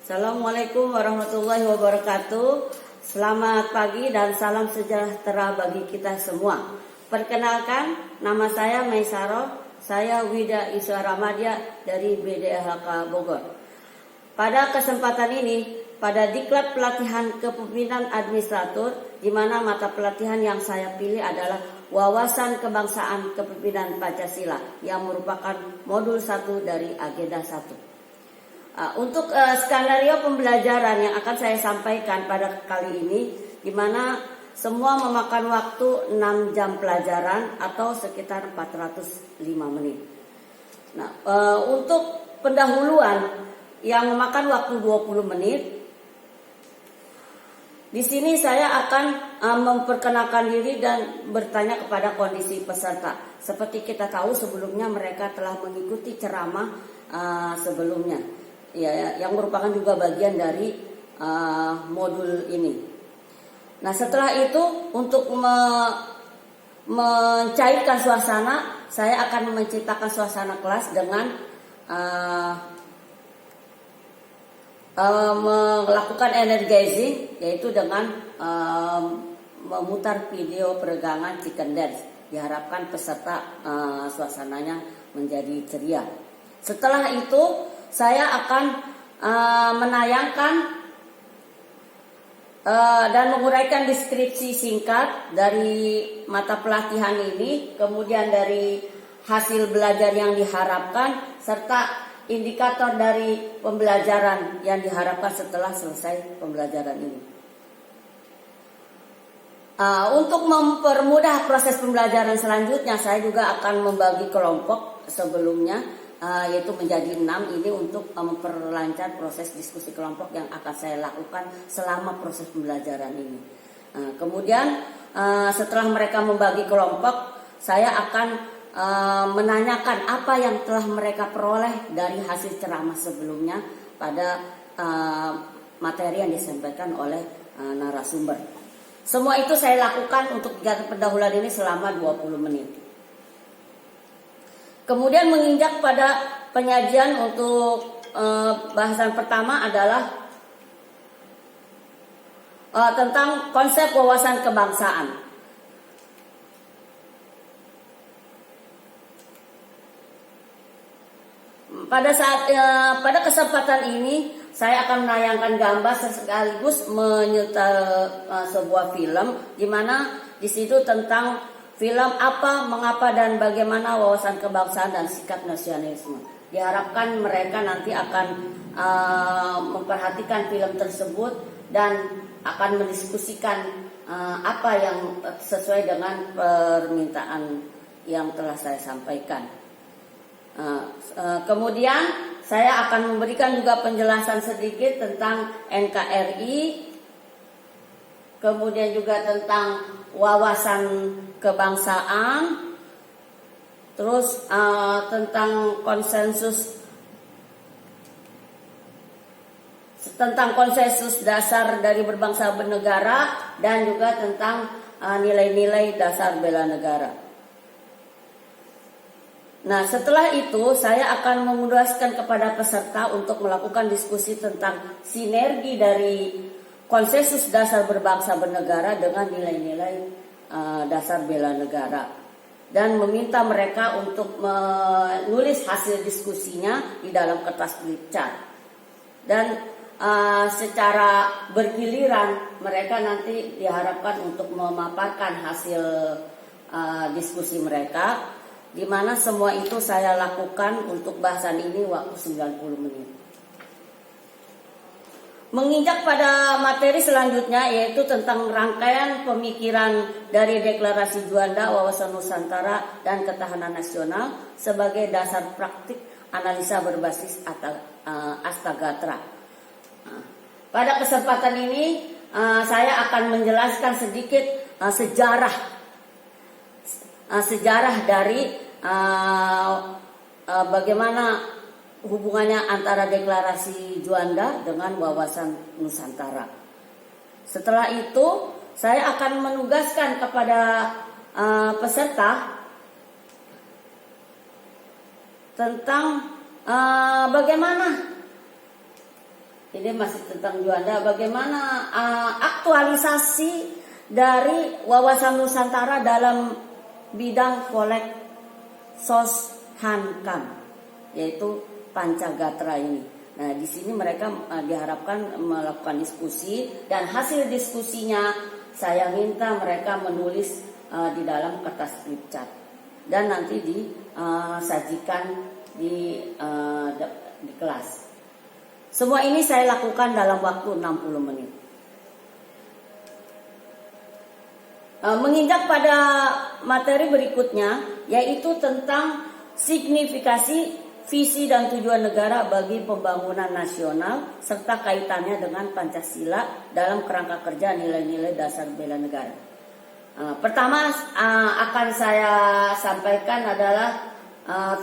Assalamualaikum warahmatullahi wabarakatuh. Selamat pagi dan salam sejahtera bagi kita semua. Perkenalkan, nama saya Maisaro. Saya Wida Iswa Ramadya dari BDHK Bogor. Pada kesempatan ini, pada diklat pelatihan kepemimpinan administrator, di mana mata pelatihan yang saya pilih adalah wawasan kebangsaan kepemimpinan Pancasila yang merupakan modul 1 dari agenda 1. Untuk skenario pembelajaran yang akan saya sampaikan pada kali ini, di mana semua memakan waktu 6 jam pelajaran atau sekitar 405 menit. Nah, untuk pendahuluan yang memakan waktu 20 menit, di sini saya akan memperkenalkan diri dan bertanya kepada kondisi peserta. Seperti kita tahu sebelumnya mereka telah mengikuti ceramah sebelumnya, ya, yang merupakan juga bagian dari modul ini. Nah, setelah itu untuk mencairkan suasana, saya akan menciptakan suasana kelas dengan melakukan energizing, yaitu dengan memutar video peregangan chicken dance. Diharapkan peserta suasananya menjadi ceria. Setelah itu saya akan menayangkan dan menguraikan deskripsi singkat dari mata pelatihan ini, kemudian dari hasil belajar yang diharapkan, serta indikator dari pembelajaran yang diharapkan setelah selesai pembelajaran ini. Untuk mempermudah proses pembelajaran selanjutnya, saya juga akan membagi kelompok sebelumnya, yaitu menjadi 6 ini untuk memperlancar proses diskusi kelompok yang akan saya lakukan selama proses pembelajaran ini. Kemudian setelah mereka membagi kelompok, saya akan menanyakan apa yang telah mereka peroleh dari hasil ceramah sebelumnya pada materi yang disampaikan oleh narasumber. Semua itu saya lakukan untuk kegiatan pendahuluan ini selama 20 menit. Kemudian menginjak pada penyajian untuk bahasan pertama adalah tentang konsep wawasan kebangsaan. Pada kesempatan ini saya akan menayangkan gambar sekaligus menyertai sebuah film, di mana di situ tentang film apa, mengapa dan bagaimana wawasan kebangsaan dan sikap nasionalisme. Diharapkan mereka nanti akan memperhatikan film tersebut dan akan mendiskusikan apa yang sesuai dengan permintaan yang telah saya sampaikan. Kemudian saya akan memberikan juga penjelasan sedikit tentang NKRI, kemudian juga tentang wawasan kebangsaan, terus tentang konsensus dasar dari berbangsa bernegara, dan juga tentang nilai-nilai dasar bela negara. Nah, setelah itu saya akan memudahkan kepada peserta untuk melakukan diskusi tentang sinergi dari konsensus dasar berbangsa bernegara dengan nilai-nilai dasar bela negara, dan meminta mereka untuk menulis hasil diskusinya di dalam kertas flip chart. Dan secara bergiliran mereka nanti diharapkan untuk memaparkan hasil diskusi mereka, di mana semua itu saya lakukan untuk bahasan ini waktu 90 menit. Menginjak pada materi selanjutnya, yaitu tentang rangkaian pemikiran dari Deklarasi Juanda, Wawasan Nusantara dan Ketahanan Nasional sebagai dasar praktik analisa berbasis Astagatra. Pada kesempatan ini saya akan menjelaskan sedikit sejarah dari bagaimana hubungannya antara Deklarasi Juanda dengan Wawasan Nusantara. Setelah itu saya akan menugaskan kepada peserta tentang bagaimana Ini masih tentang Juanda. Bagaimana aktualisasi dari wawasan Nusantara dalam bidang kolek sos hankam, yaitu Pancagatra ini. Nah, di sini mereka diharapkan melakukan diskusi, dan hasil diskusinya saya minta mereka menulis di dalam kertas flip chart dan nanti disajikan di kelas. Semua ini saya lakukan dalam waktu 60 menit. Menginjak pada materi berikutnya, yaitu tentang signifikasi visi dan tujuan negara bagi pembangunan nasional serta kaitannya dengan Pancasila dalam kerangka kerja nilai-nilai dasar bela negara. Pertama akan saya sampaikan adalah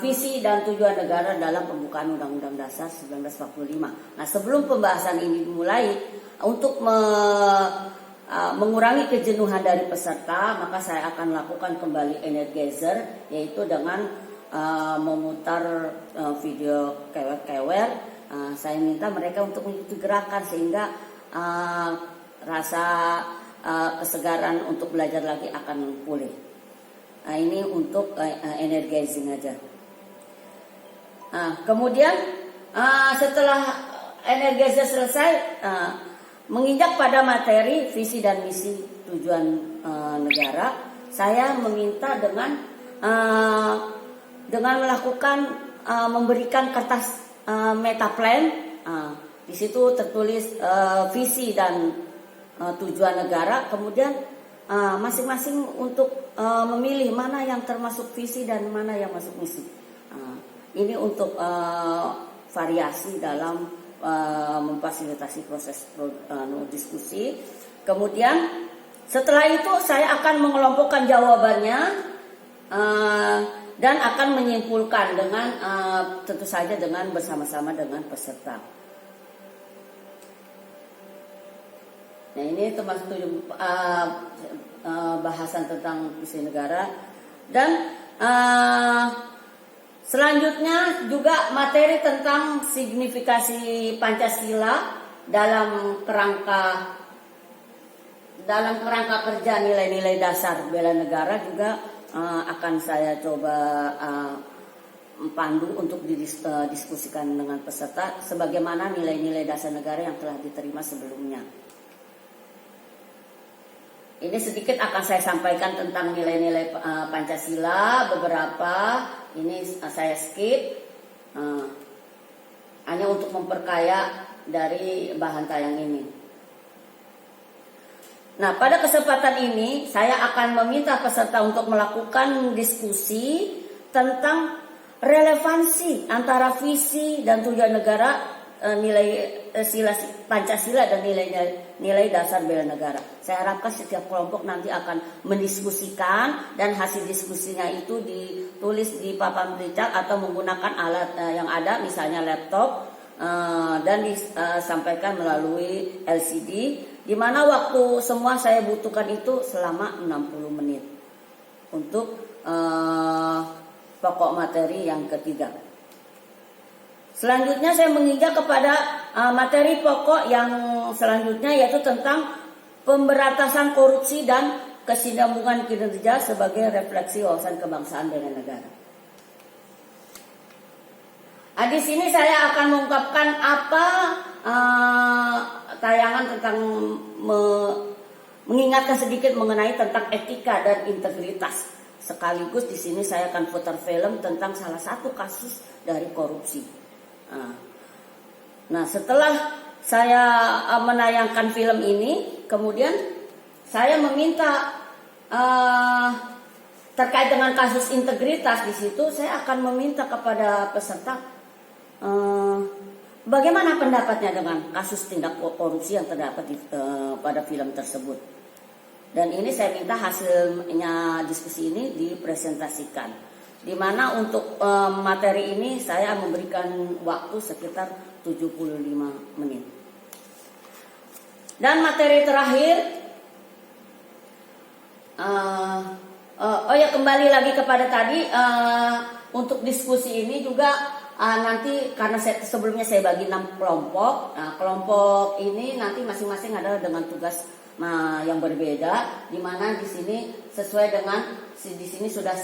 visi dan tujuan negara dalam pembukaan Undang-Undang Dasar 1945. Nah, sebelum pembahasan ini dimulai, untuk mengurangi kejenuhan dari peserta, maka saya akan lakukan kembali energizer, yaitu dengan memutar video kewer-kewer. Saya minta mereka untuk mengikuti gerakan sehingga rasa kesegaran untuk belajar lagi akan pulih. Nah, ini untuk energizing aja. Kemudian setelah energizer selesai, menginjak pada materi visi dan misi tujuan negara, saya meminta dengan melakukan memberikan kertas metaplan. Di situ tertulis visi dan tujuan negara, kemudian masing-masing untuk memilih mana yang termasuk visi dan mana yang masuk misi. Ini untuk variasi dalam memfasilitasi proses diskusi. Kemudian setelah itu saya akan mengelompokkan jawabannya dan akan menyimpulkan dengan tentu saja dengan bersama-sama dengan peserta. Nah, ini termasuk bahasan tentang visi negara. Dan selanjutnya juga materi tentang signifikasi Pancasila dalam kerangka kerja nilai-nilai dasar bela negara juga akan saya coba pandu untuk didiskusikan dengan peserta sebagaimana nilai-nilai dasar negara yang telah diterima sebelumnya. Ini sedikit akan saya sampaikan tentang nilai-nilai Pancasila, beberapa ini saya skip hanya untuk memperkaya dari bahan tayang ini. Nah, pada kesempatan ini saya akan meminta peserta untuk melakukan diskusi tentang relevansi antara visi dan tujuan negara, nilai Pancasila dan nilai dasar bela negara. Saya harapkan setiap kelompok nanti akan mendiskusikan dan hasil diskusinya itu ditulis di papan berita atau menggunakan alat yang ada, misalnya laptop, dan disampaikan melalui LCD, di mana waktu semua saya butuhkan itu selama 60 menit untuk pokok materi yang ketiga. Selanjutnya saya menginjak kepada materi pokok yang selanjutnya, yaitu tentang pemberantasan korupsi dan kesinambungan kinerja sebagai refleksi wawasan kebangsaan bela negara. Di sini saya akan mengungkapkan apa tayangan tentang mengingatkan sedikit mengenai tentang etika dan integritas. Sekaligus di sini saya akan putar film tentang salah satu kasus dari korupsi. Nah, setelah saya menayangkan film ini, kemudian saya meminta terkait dengan kasus integritas. Di situ saya akan meminta kepada peserta bagaimana pendapatnya dengan kasus tindak korupsi yang terdapat pada film tersebut. Dan ini saya minta hasilnya diskusi ini dipresentasikan. Di mana untuk materi ini saya memberikan waktu sekitar 75 menit. Dan materi terakhir, kembali lagi kepada tadi, untuk diskusi ini juga nanti karena sebelumnya saya bagi 6 kelompok. Nah, kelompok ini nanti masing-masing adalah dengan tugas yang berbeda, di mana di sini sesuai dengan di sini sudah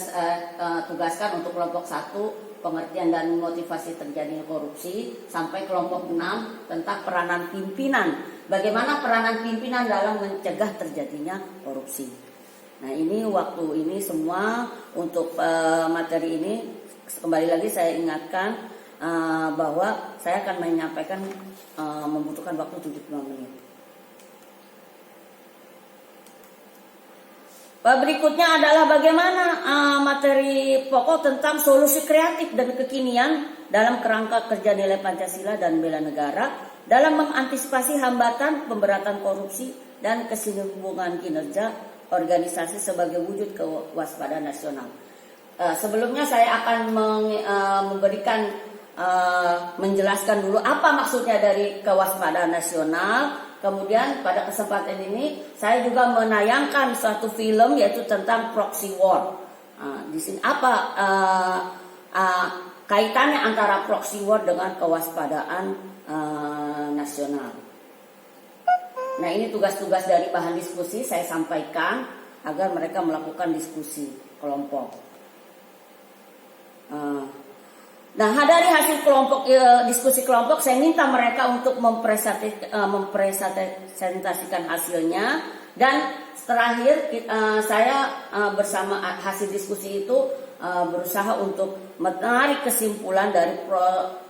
tugaskan untuk kelompok 1 pengertian dan motivasi terjadinya korupsi, sampai kelompok 6 tentang peranan pimpinan. Bagaimana peranan pimpinan dalam mencegah terjadinya korupsi. Nah, ini waktu ini semua untuk materi ini. Kembali lagi saya ingatkan bahwa saya akan menyampaikan membutuhkan waktu 75 menit. Berikutnya adalah bagaimana materi pokok tentang solusi kreatif dan kekinian dalam kerangka kerja nilai Pancasila dan bela negara dalam mengantisipasi hambatan pemberatan korupsi dan kesinambungan kinerja organisasi sebagai wujud kewaspadaan nasional. Sebelumnya saya akan memberikan menjelaskan dulu apa maksudnya dari kewaspadaan nasional. Kemudian pada kesempatan ini saya juga menayangkan suatu film yaitu tentang proxy war. Di sini apa kaitannya antara proxy war dengan kewaspadaan nasional. Nah, ini tugas-tugas dari bahan diskusi saya sampaikan agar mereka melakukan diskusi kelompok. Nah, dari hasil diskusi kelompok, saya minta mereka untuk mempresentasikan hasilnya, dan terakhir saya bersama hasil diskusi itu berusaha untuk menarik kesimpulan dari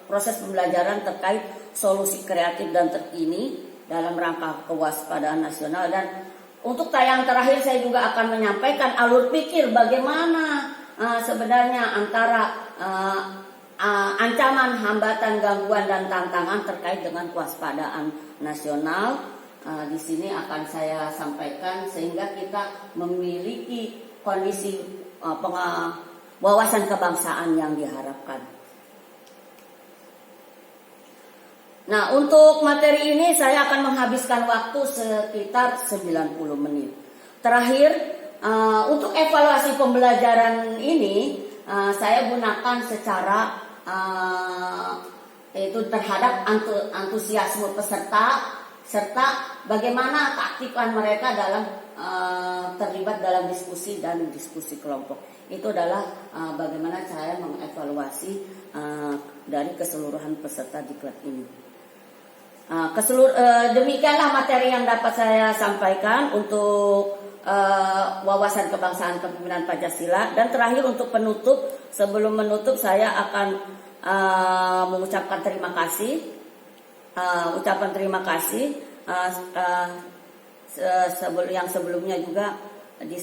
proses pembelajaran terkait solusi kreatif dan terkini dalam rangka kewaspadaan nasional. Dan untuk tayangan terakhir saya juga akan menyampaikan alur pikir bagaimana sebenarnya antara ancaman, hambatan, gangguan dan tantangan terkait dengan kewaspadaan nasional. Di sini akan saya sampaikan sehingga kita memiliki kondisi wawasan kebangsaan yang diharapkan. Nah, untuk materi ini saya akan menghabiskan waktu sekitar 90 menit. Terakhir, untuk evaluasi pembelajaran ini saya gunakan secara yaitu terhadap antusiasme peserta serta bagaimana keaktifan mereka dalam terlibat dalam diskusi dan diskusi kelompok. Itu adalah bagaimana saya mengevaluasi dari keseluruhan peserta diklat ini. Demikianlah materi yang dapat saya sampaikan untuk wawasan kebangsaan kepemimpinan Pancasila. Dan terakhir untuk penutup, sebelum menutup saya akan mengucapkan terima kasih. Ucapan terima kasih yang sebelumnya juga